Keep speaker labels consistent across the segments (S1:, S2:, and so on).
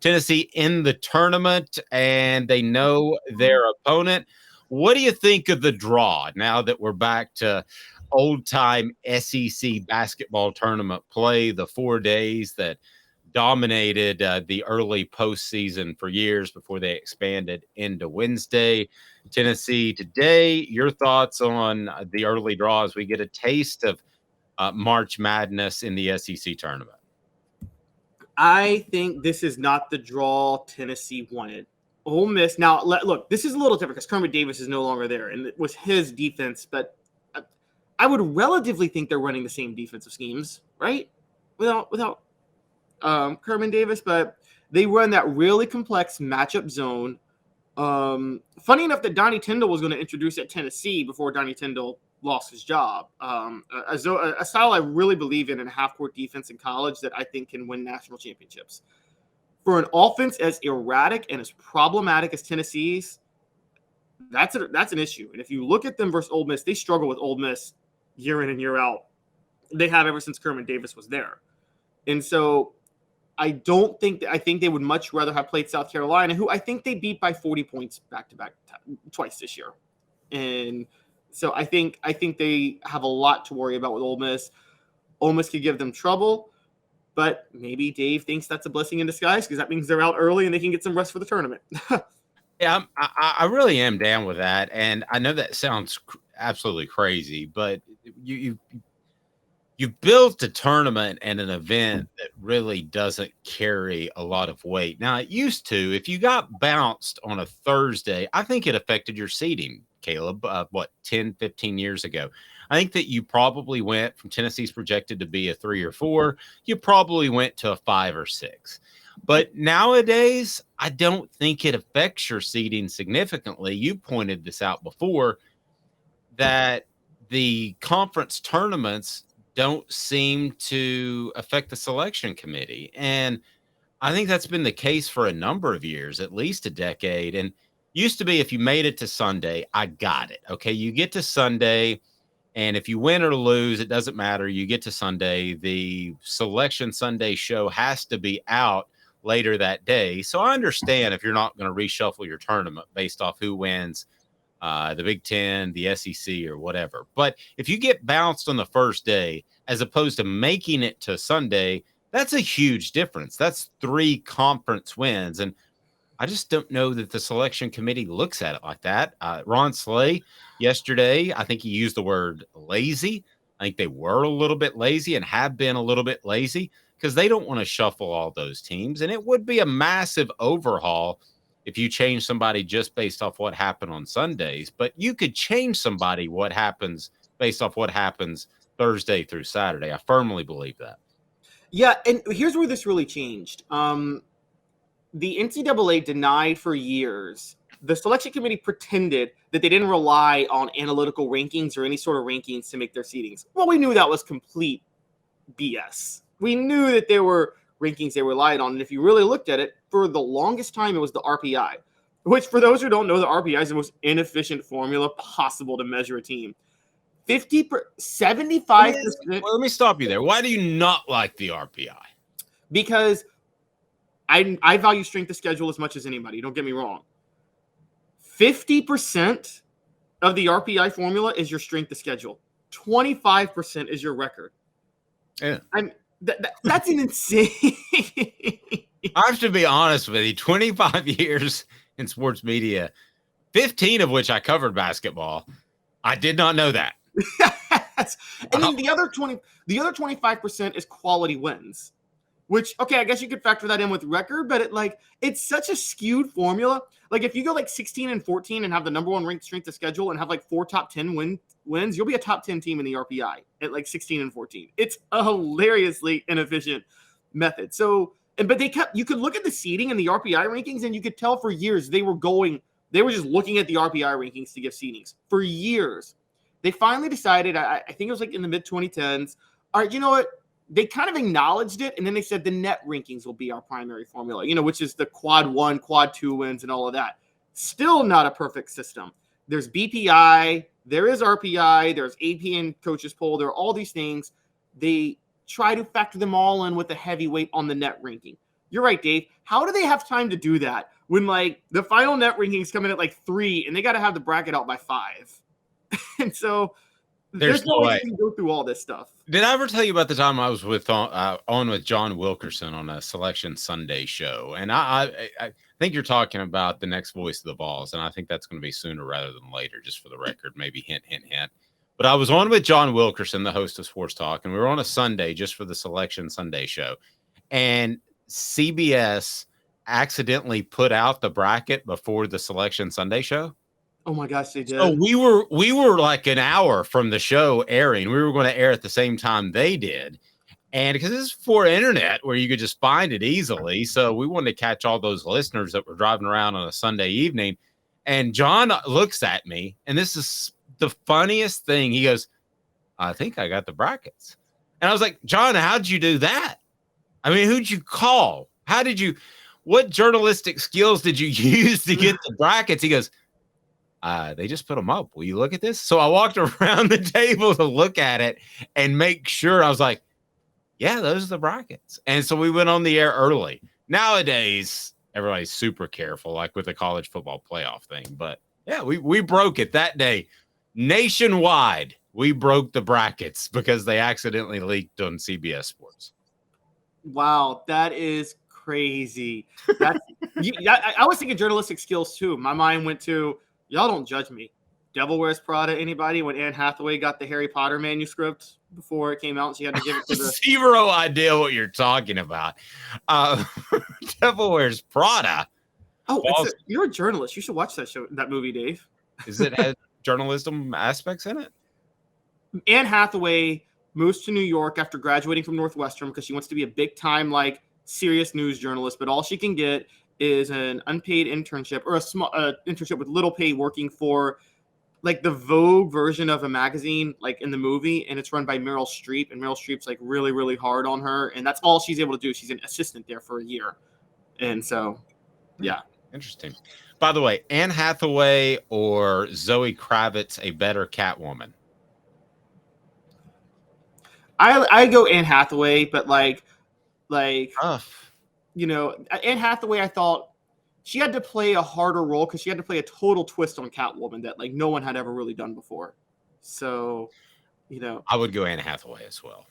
S1: Tennessee in the tournament, and they know their opponent. What do you think of the draw now that we're back to old-time SEC basketball tournament play, the 4 days that dominated the early postseason for years before they expanded into Wednesday? Tennessee today, your thoughts on the early draw as we get a taste of March Madness in the SEC tournament?
S2: I think this is not the draw Tennessee wanted. Ole Miss, now, look, this is a little different because Kermit Davis is no longer there, and it was his defense, but I would relatively think they're running the same defensive schemes, right? Without Kermit Davis, but they run that really complex matchup zone. Funny enough that Donnie Tyndall was going to introduce at Tennessee before Donnie Tyndall lost his job. A style I really believe in a half-court defense in college that I think can win national championships. For an offense as erratic and as problematic as Tennessee's, that's an issue. And if you look at them versus Ole Miss, they struggle with Ole Miss year in and year out. They have ever since Kermit Davis was there. And so I think they would much rather have played South Carolina, who I think they beat by 40 points back-to-back twice this year. And so I think they have a lot to worry about with Ole Miss. Ole Miss could give them trouble, but maybe Dave thinks that's a blessing in disguise because that means they're out early and they can get some rest for the tournament.
S1: Yeah, I really am down with that, and I know that sounds absolutely crazy, but you built a tournament and an event that really doesn't carry a lot of weight. Now, it used to. If you got bounced on a Thursday, I think it affected your seeding, Caleb, 10, 15 years ago. I think that you probably went from Tennessee's projected to be a 3 or 4. You probably went to a 5 or 6. But nowadays, I don't think it affects your seeding significantly. You pointed this out before, that the conference tournaments don't seem to affect the selection committee. And I think that's been the case for a number of years, at least a decade. And used to be if you made it to Sunday, I got it. Okay, you get to Sunday, and if you win or lose, it doesn't matter. You get to Sunday. The Selection Sunday show has to be out later that day. So I understand if you're not going to reshuffle your tournament based off who wins the Big Ten, the SEC, or whatever. But if you get bounced on the first day, as opposed to making it to Sunday, that's a huge difference. That's 3 conference wins. And I just don't know that the selection committee looks at it like that. Ron Slay yesterday, I think he used the word lazy. I think they were a little bit lazy and have been a little bit lazy because they don't want to shuffle all those teams. And it would be a massive overhaul if you change somebody just based off what happened on Sundays. But you could change somebody what happens based off what happens Thursday through Saturday. I firmly believe that.
S2: Yeah, and here's where this really changed. The NCAA denied for years. The selection committee pretended that they didn't rely on analytical rankings or any sort of rankings to make their seedings. Well, we knew that was complete BS. We knew that there were rankings they relied on. And if you really looked at it, for the longest time, it was the RPI, which for those who don't know, the RPI is the most inefficient formula possible to measure a team. 75%.
S1: Let me stop you there. Why do you not like the RPI?
S2: Because I value strength of schedule as much as anybody. Don't get me wrong. 50% of the RPI formula is your strength of schedule. 25% is your record.
S1: Yeah.
S2: That's an insane.
S1: I have to be honest with you. 25 years in sports media, 15 of which I covered basketball. I did not know that.
S2: Yes. And then the other 25% is quality wins. Which, okay, I guess you could factor that in with record, but it's such a skewed formula. Like if you go 16-14 and have the number 1 ranked strength of schedule and have 4 top 10 wins, you'll be a top 10 team in the RPI at 16-14. It's a hilariously inefficient method. So, but you could look at the seeding and the RPI rankings and you could tell for years they were just looking at the RPI rankings to give seedings for years. They finally decided, I think it was in the mid 2010s. All right, you know what? They kind of acknowledged it, and then they said the net rankings will be our primary formula, which is the quad 1, quad 2 wins and all of that. Still not a perfect system. There's BPI, there is RPI, there's AP and coaches poll, there are all these things. They try to factor them all in with a heavy weight on the net ranking. you're right, Dave. How do they have time to do that when like the final net rankings come in at like 3 and they got to have the bracket out by 5? And so there's no way you can go through all this stuff.
S1: Did I ever tell you about the time I was on with John Wilkerson on a Selection Sunday show? And I think you're talking about the next Voice of the Vols, and I think that's going to be sooner rather than later, just for the record. Maybe hint, hint, hint. But I was on with John Wilkerson, the host of Sports Talk, and we were on a Sunday just for the Selection Sunday show. And CBS accidentally put out the bracket before the Selection Sunday show.
S2: Oh my gosh, they did.
S1: So we were like an hour from the show airing. We were going to air at the same time they did. And because this is for internet where you could just find it easily. So we wanted to catch all those listeners that were driving around on a Sunday evening. And John looks at me, and this is the funniest thing. He goes, I think I got the brackets. And I was like, John, how'd you do that? I mean, who'd you call? What journalistic skills did you use to get the brackets? He goes, they just put them up. Will you look at this? So I walked around the table to look at it and make sure. I was like, yeah, those are the brackets. And so we went on the air early. Nowadays, everybody's super careful, like with the college football playoff thing. But yeah, we broke it that day. Nationwide, we broke the brackets because they accidentally leaked on CBS Sports.
S2: Wow, that is crazy. I was thinking journalistic skills too. My mind went to, y'all don't judge me. Devil Wears Prada, anybody? When Anne Hathaway got the Harry Potter manuscript before it came out, and she had to give it to the
S1: zero idea what you're talking about. Devil Wears Prada.
S2: Oh, you're a journalist. You should watch that movie, Dave.
S1: Is it has journalism aspects in it?
S2: Anne Hathaway moves to New York after graduating from Northwestern because she wants to be a big time, like, serious news journalist, but all she can get is an unpaid internship or a small internship with little pay working for like the Vogue version of a magazine, like in the movie, and it's run by Meryl Streep, and Meryl Streep's like really, really hard on her, and that's all she's able to do. She's an assistant there for a year. And so, yeah.
S1: Interesting. By the way, Anne Hathaway or Zoe Kravitz a better Catwoman?
S2: I go Anne Hathaway, but like
S1: Tough.
S2: You know, Anne Hathaway, I thought she had to play a harder role because she had to play a total twist on Catwoman that like no one had ever really done before. So, you know,
S1: I would go Anne Hathaway as well.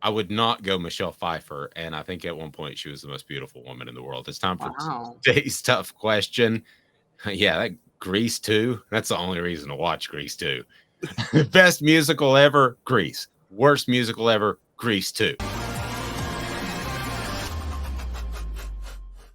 S1: I would not go Michelle Pfeiffer, and I think at one point she was the most beautiful woman in the world. It's time for today's tough question. Yeah, that Grease 2. That's the only reason to watch Grease 2. Best musical ever, Grease. Worst musical ever, Grease 2.